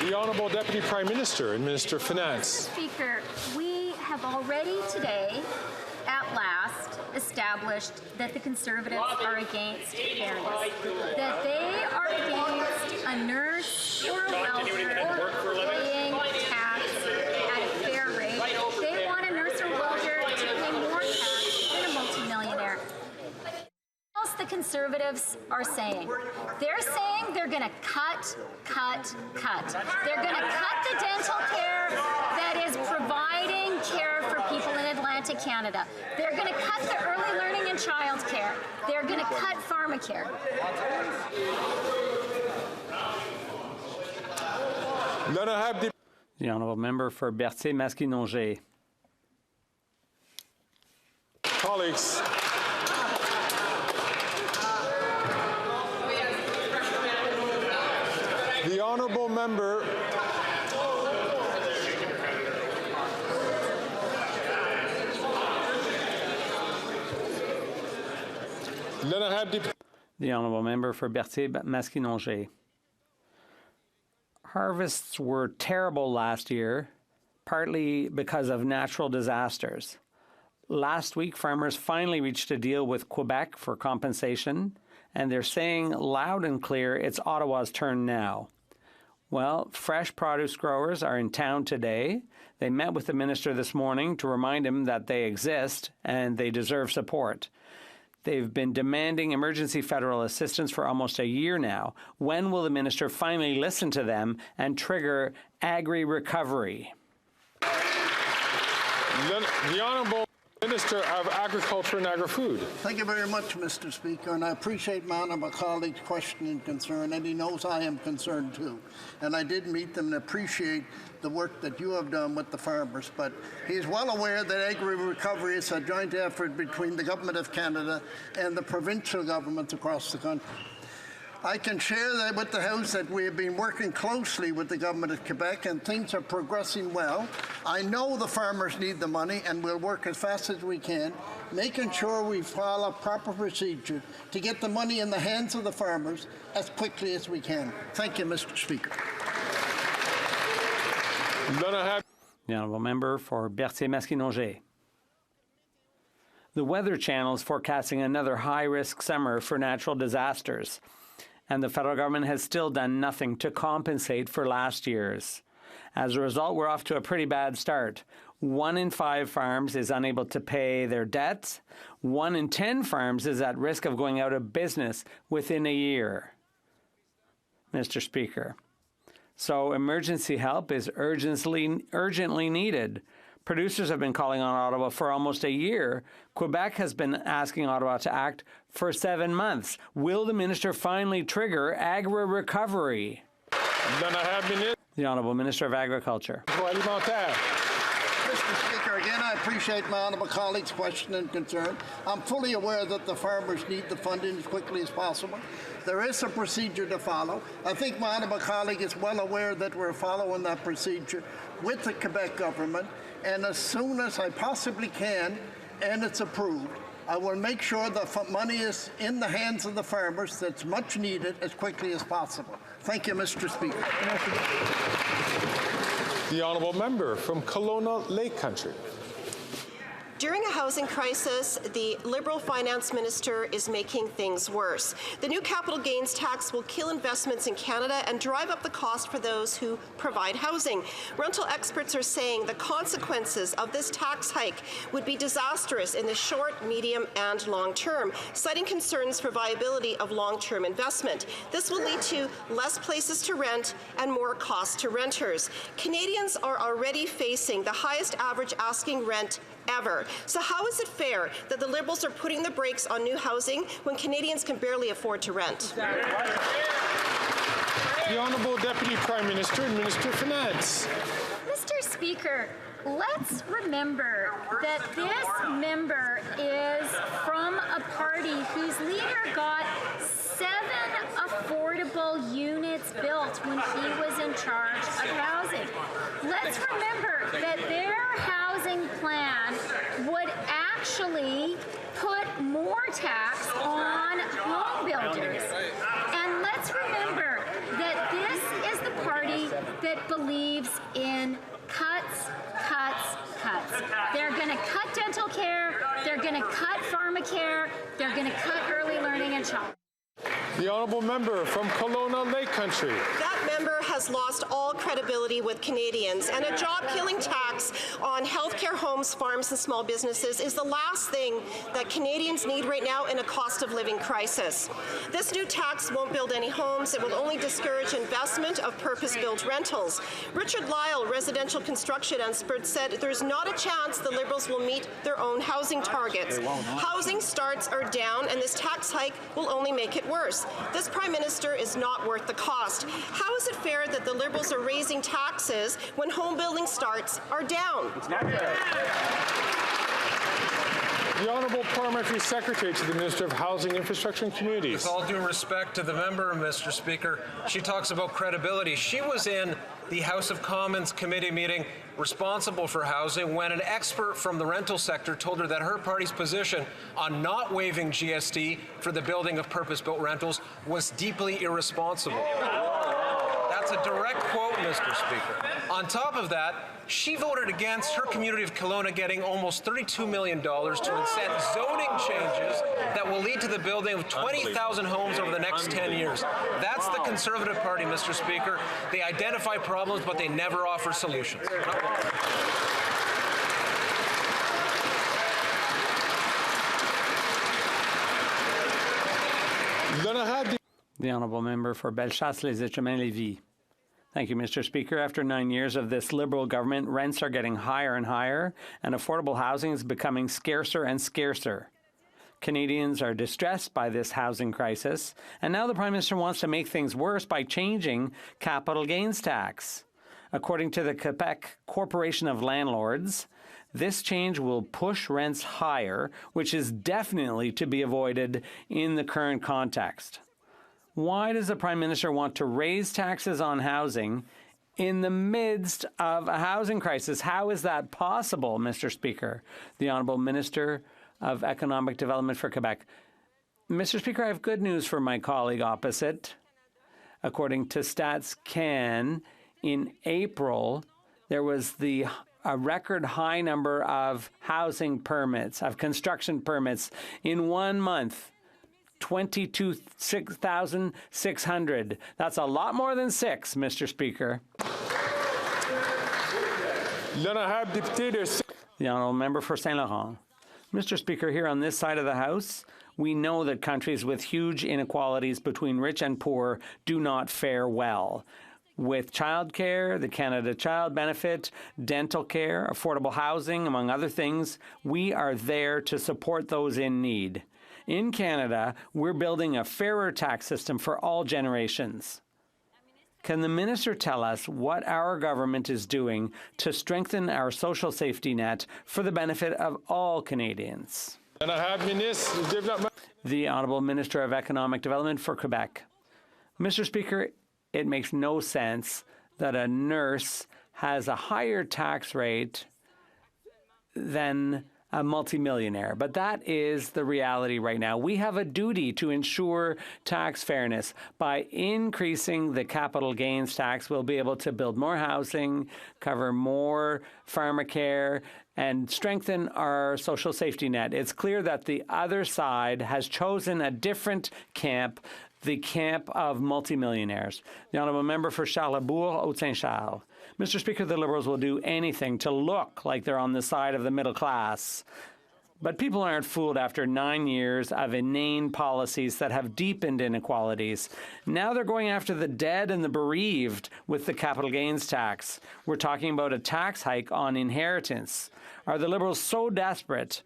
S2: The Honourable Deputy Prime Minister and Minister of Finance.
S7: Mr. Speaker, we have already today, at last, established that the Conservatives are against fairness, that they are against a nurse or a welder paying tax at a fair rate. They want a nurse or welder to pay more tax than a multimillionaire. What else the Conservatives are saying? They're saying they're going to cut. They're going to cut the dental care that is providing care for people in Atlantic Canada. They're going to cut the early learning and child care. They're going to cut pharmacare.
S12: The Honourable Member for Berthier-Maskinongé.
S2: Colleagues, the Honourable Member
S12: The Honourable Member for Berthier-Maskinongé. Harvests were terrible last year, partly because of natural disasters. Last week, farmers finally reached a deal with Quebec for compensation, and they're saying loud and clear it's Ottawa's turn now. Well, fresh produce growers are in town today. They met with the minister this morning to remind him that they exist and they deserve support. They've been demanding emergency federal assistance for almost a year now. When will the minister finally listen to them and trigger agri-recovery?
S2: The Honourable Minister of Agriculture and Agri-Food.
S18: Thank you very much, Mr. Speaker, and I appreciate my honourable colleague's question and concern, and he knows I am concerned too. And I did meet them and appreciate the work that you have done with the farmers, but he's well aware that agri-recovery is a joint effort between the Government of Canada and the provincial governments across the country. I can share that with the House that we have been working closely with the Government of Quebec and things are progressing well. I know the farmers need the money and we'll work as fast as we can, making sure we follow proper procedure to get the money in the hands of the farmers as quickly as we can. Thank you, Mr. Speaker.
S12: The Honourable Member for Berthier-Maskinongé. The Weather Channel is forecasting another high-risk summer for natural disasters, and the federal government has still done nothing to compensate for last year's. As a result, we're off to a pretty bad start. 1 in 5 farms is unable to pay their debts. 1 in 10 farms is at risk of going out of business within a year. Mr. Speaker, so emergency help is urgently needed. Producers have been calling on Ottawa for almost a year. Quebec has been asking Ottawa to act for 7 months. Will the minister finally trigger agri-recovery? The Honourable Minister of Agriculture.
S18: Mr. Speaker, again, I appreciate my honourable colleague's question and concern. I'm fully aware that the farmers need the funding as quickly as possible. There is a procedure to follow. I think my honourable colleague is well aware that we're following that procedure with the Quebec government, and as soon as I possibly can, and it's approved, I will make sure the money is in the hands of the farmers that's much needed as quickly as possible. Thank you, Mr. Speaker.
S2: The Honourable Member from Kelowna Lake Country.
S21: During a housing crisis, the Liberal finance minister is making things worse. The new capital gains tax will kill investments in Canada and drive up the cost for those who provide housing. Rental experts are saying the consequences of this tax hike would be disastrous in the short, medium, and long term, citing concerns for viability of long-term investment. This will lead to less places to rent and more cost to renters. Canadians are already facing the highest average asking rent ever. So how is it fair that the Liberals are putting the brakes on new housing when Canadians can barely afford to rent?
S2: The Honourable Deputy Prime Minister and Minister of Finance.
S7: Mr. Speaker, let's remember that this member is from a party whose leader got 7 affordable units built when he was in charge of housing. Let's remember that their housing plan would actually put more tax on home builders. And let's remember that this is the party that believes in cuts, cuts, cuts. They're going to cut dental care, they're going to cut pharmacare, they're going to cut early learning and child.
S2: The honourable member from Kelowna Lake Country.
S21: That member has lost all credibility with Canadians, and a job-killing tax on healthcare, homes, farms, and small businesses is the last thing that Canadians need right now in a cost-of-living crisis. This new tax won't build any homes. It will only discourage investment of purpose-built rentals. Richard Lyle, residential construction expert, said there's not a chance the Liberals will meet their own housing targets. Housing starts are down, and this tax hike will only make it worse. This Prime Minister is not worth the cost. How is it fair that the Liberals are raising taxes when home building starts are down?
S2: The Honourable Parliamentary Secretary to the Minister of Housing, Infrastructure and Communities.
S3: With all due respect to the member, Mr. Speaker, she talks about credibility. She was in the House of Commons committee meeting responsible for housing when an expert from the rental sector told her that her party's position on not waiving GST for the building of purpose-built rentals was deeply irresponsible. That's a direct quote, Mr. Speaker. On top of that, she voted against her community of Kelowna getting almost $32 million to incent zoning changes that will lead to the building of 20,000 homes over the next 10 years. That's the Conservative Party, Mr. Speaker. They identify problems, but they never offer solutions.
S12: The honourable member for Bellechasse-les-Échemins-Lévis. Thank you, Mr. Speaker. After 9 years of this Liberal government, rents are getting higher and higher, and affordable housing is becoming scarcer and scarcer. Canadians are distressed by this housing crisis, and now the Prime Minister wants to make things worse by changing capital gains tax. According to the Quebec Corporation of Landlords, this change will push rents higher, which is definitely to be avoided in the current context. Why does the Prime Minister want to raise taxes on housing in the midst of a housing crisis? How is that possible, Mr. Speaker? The Honourable Minister of Economic Development for Quebec. Mr. Speaker, I have good news for my colleague opposite. According to Stats Can, in April, there was a record high number of housing permits, of construction permits in 1 month. 22,600. That's a lot more than 6, Mr. Speaker. The honourable member for Saint Laurent. Mr. Speaker, here on this side of the House, we know that countries with huge inequalities between rich and poor do not fare well. With childcare, the Canada Child Benefit, dental care, affordable housing, among other things, we are there to support those in need. In Canada, we're building a fairer tax system for all generations. Can the minister tell us what our government is doing to strengthen our social safety net for the benefit of all Canadians? The Honourable Minister of Economic Development for Quebec. Mr. Speaker, it makes no sense that a nurse has a higher tax rate than a multimillionaire, but that is the reality right now. We have a duty to ensure tax fairness. By increasing the capital gains tax, we'll be able to build more housing, cover more pharmacare, and strengthen our social safety net. It's clear that the other side has chosen a different camp, the camp of multimillionaires. The Honourable Member for Charlesbourg, Haute-Saint-Charles. Mr. Speaker, the Liberals will do anything to look like they're on the side of the middle class. But people aren't fooled after 9 years of inane policies that have deepened inequalities. Now they're going after the dead and the bereaved with the capital gains tax. We're talking about a tax hike on inheritance. Are the Liberals so desperate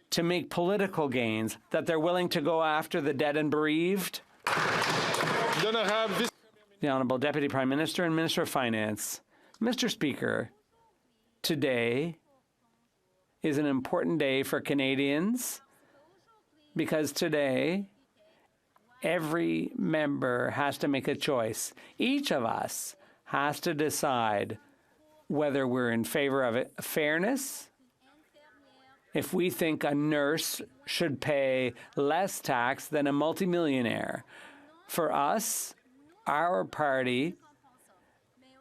S12: to make political gains that they're willing to go after the dead and bereaved? The Honourable Deputy Prime Minister and Minister of Finance. Mr. Speaker, today is an important day for Canadians because today every member has to make a choice. Each of us has to decide whether we're in favor of fairness, if we think a nurse should pay less tax than a multimillionaire. For us, our party,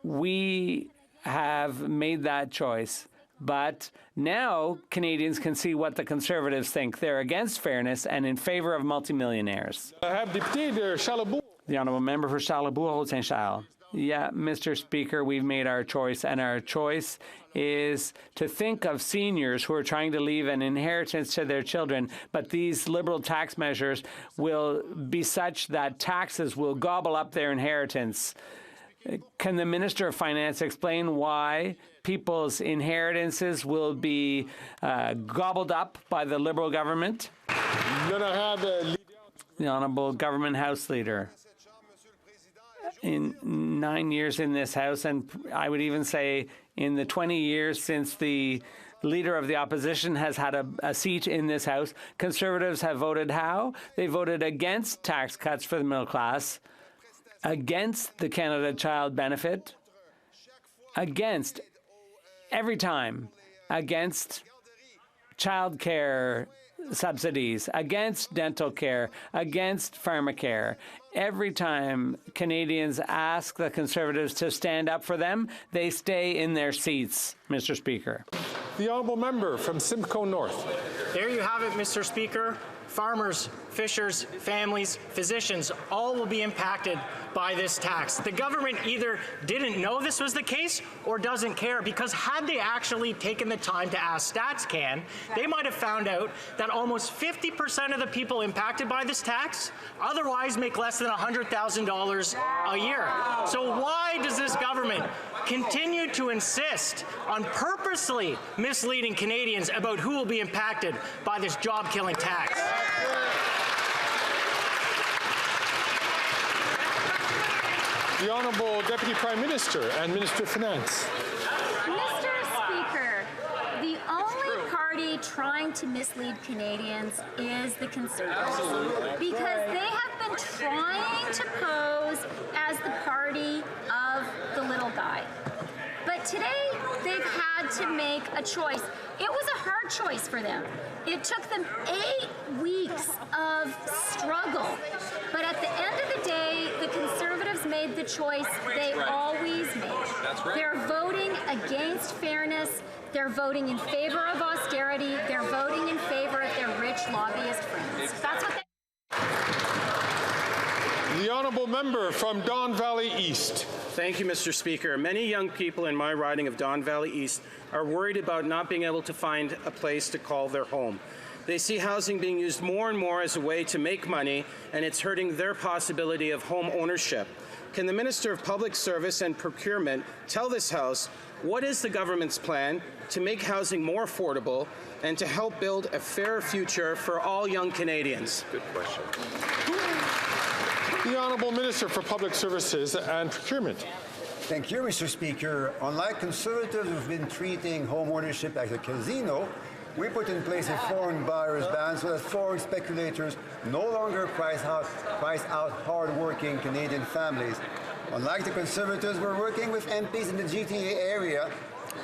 S12: we have made that choice. But now Canadians can see what the Conservatives think. They're against fairness and in favor of multimillionaires.
S2: I have Député de Charlebourg.
S12: The Honourable Member for Charlebourg, Saint-Charles. Yeah, Mr. Speaker, we've made our choice, and our choice is to think of seniors who are trying to leave an inheritance to their children, but these Liberal tax measures will be such that taxes will gobble up their inheritance. Can the Minister of Finance explain why people's inheritances will be gobbled up by the Liberal government? The Honourable Government House Leader. In 9 years in this House, and I would even say in the 20 years since the Leader of the Opposition has had a seat in this House, Conservatives have voted how? They voted against tax cuts for the middle class, against the Canada Child Benefit, against, every time, against child care subsidies, against dental care, against pharmacare. Every time Canadians ask the Conservatives to stand up for them, they stay in their seats, Mr. Speaker.
S2: The Honourable Member from Simcoe North.
S4: There you have it, Mr. Speaker. Farmers, fishers, families, physicians, all will be impacted by this tax. The government either didn't know this was the case or doesn't care, because had they actually taken the time to ask StatsCan, they might have found out that almost 50% of the people impacted by this tax otherwise make less than $100,000 a year. So why does this government continue to insist on purposely misleading Canadians about who will be impacted by this job-killing tax?
S2: The Honourable Deputy Prime Minister and Minister of Finance.
S7: Mr. Speaker, the only party trying to mislead Canadians is the Conservatives, because they have been trying to pose as the party of the little guy. But today, they've had to make a choice. It was a hard choice for them. It took them 8 weeks of struggle. But at the end of the day, the Conservatives made the choice they always make. They're voting against fairness. They're voting in favor of austerity. They're voting in favor of their rich lobbyist friends. That's what they...
S2: The Honourable Member from Don Valley East.
S4: Thank you, Mr. Speaker. Many young people in my riding of Don Valley East are worried about not being able to find a place to call their home. They see housing being used more and more as a way to make money, and it's hurting their possibility of home ownership. Can the Minister of Public Service and Procurement tell this House what is the government's plan to make housing more affordable and to help build a fairer future for all young Canadians?
S2: Good question. The Honourable Minister for Public Services and Procurement.
S22: Thank you, Mr. Speaker. Unlike Conservatives who've been treating home ownership as a casino, we put in place a foreign buyer's ban so that foreign speculators no longer price out hard-working Canadian families. Unlike the Conservatives, we're working with MPs in the GTA area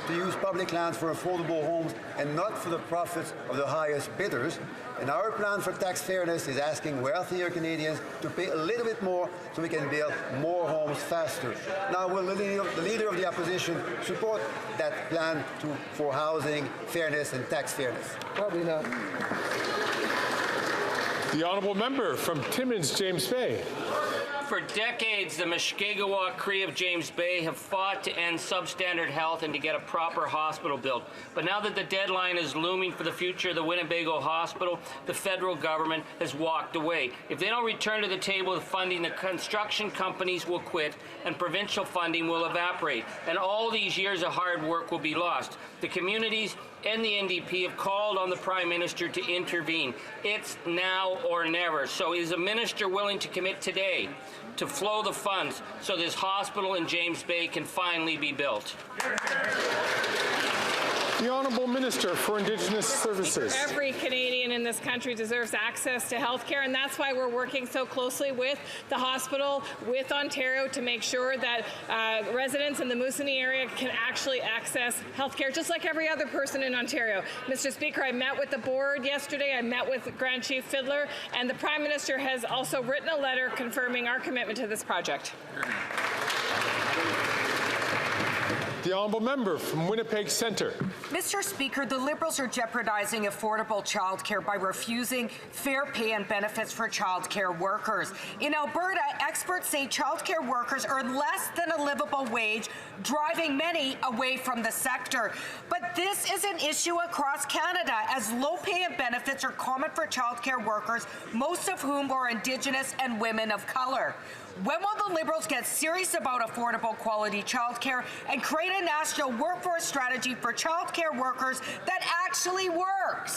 S22: to use public lands for affordable homes and not for the profits of the highest bidders. And our plan for tax fairness is asking wealthier Canadians to pay a little bit more so we can build more homes faster. Now, will the Leader of the Opposition support that plan for housing fairness and tax fairness?
S18: Probably not.
S2: The Honourable Member from Timmins, James Bay.
S23: For decades, the Mushkegowuk Cree of James Bay have fought to end substandard health and to get a proper hospital built. But now that the deadline is looming for the future of the Winnebago Hospital, the federal government has walked away. If they don't return to the table with funding, the construction companies will quit and provincial funding will evaporate. And all these years of hard work will be lost. The communities and the NDP have called on the Prime Minister to intervene. It's now or never. So is the Minister willing to commit today to flow the funds so this hospital in James Bay can finally be built.
S2: The Honourable Minister for Indigenous Services.
S5: Every Canadian in this country deserves access to health care, and that's why we're working so closely with the hospital, with Ontario, to make sure that residents in the Moosonee area can actually access health care, just like every other person in Ontario. Mr. Speaker, I met with the board yesterday. I met with Grand Chief Fiddler, and the Prime Minister has also written a letter confirming our commitment to this project.
S2: The Honourable Member from Winnipeg Centre.
S6: Mr. Speaker, the Liberals are jeopardizing affordable childcare by refusing fair pay and benefits for childcare workers. In Alberta, experts say childcare workers earn less than a livable wage, driving many away from the sector. But this is an issue across Canada, as low pay and benefits are common for childcare workers, most of whom are Indigenous and women of color. When will the Liberals get serious about affordable quality childcare and create a national workforce strategy for childcare workers that actually works?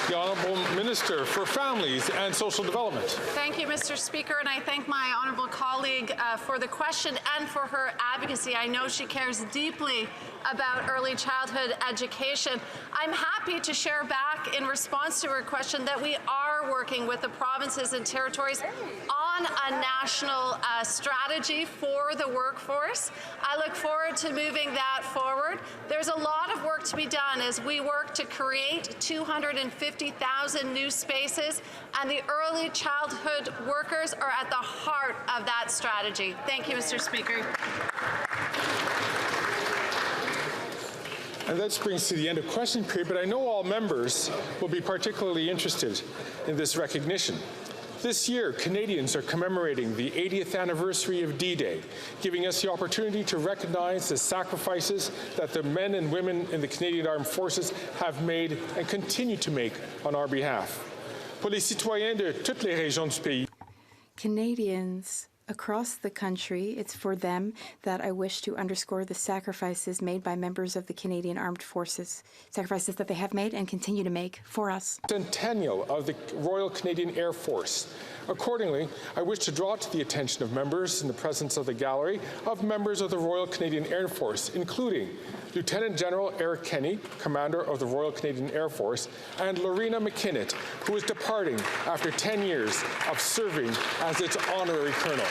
S2: The Honourable Minister for Families and Social Development.
S17: Thank you, Mr. Speaker, and I thank my honourable colleague for the question and for her advocacy. I know she cares deeply about early childhood education. I'm happy to share back in response to her question that we are working with the provinces and territories on a national strategy for the workforce. I look forward to moving that forward. There's a lot of work to be done as we work to create 250,000 new spaces, and the early childhood workers are at the heart of that strategy. Thank you, Mr. Speaker.
S2: And that brings to the end of question period, but I know all members will be particularly interested in this recognition. This year, Canadians are commemorating the 80th anniversary of D-Day, giving us the opportunity to recognize the sacrifices that the men and women in the Canadian Armed Forces have made and continue to make on our behalf. Pour les citoyens de toutes les régions du pays.
S8: Canadians across the country, it's for them that I wish to underscore the sacrifices made by members of the Canadian Armed Forces, sacrifices that they have made and continue to make for us.
S2: Centennial of the Royal Canadian Air Force. Accordingly, I wish to draw to the attention of members in the presence of the gallery of members of the Royal Canadian Air Force, including Lieutenant General Eric Kenny, Commander of the Royal Canadian Air Force, and Lorena McKinnon, who is departing after 10 years of serving as its honorary colonel.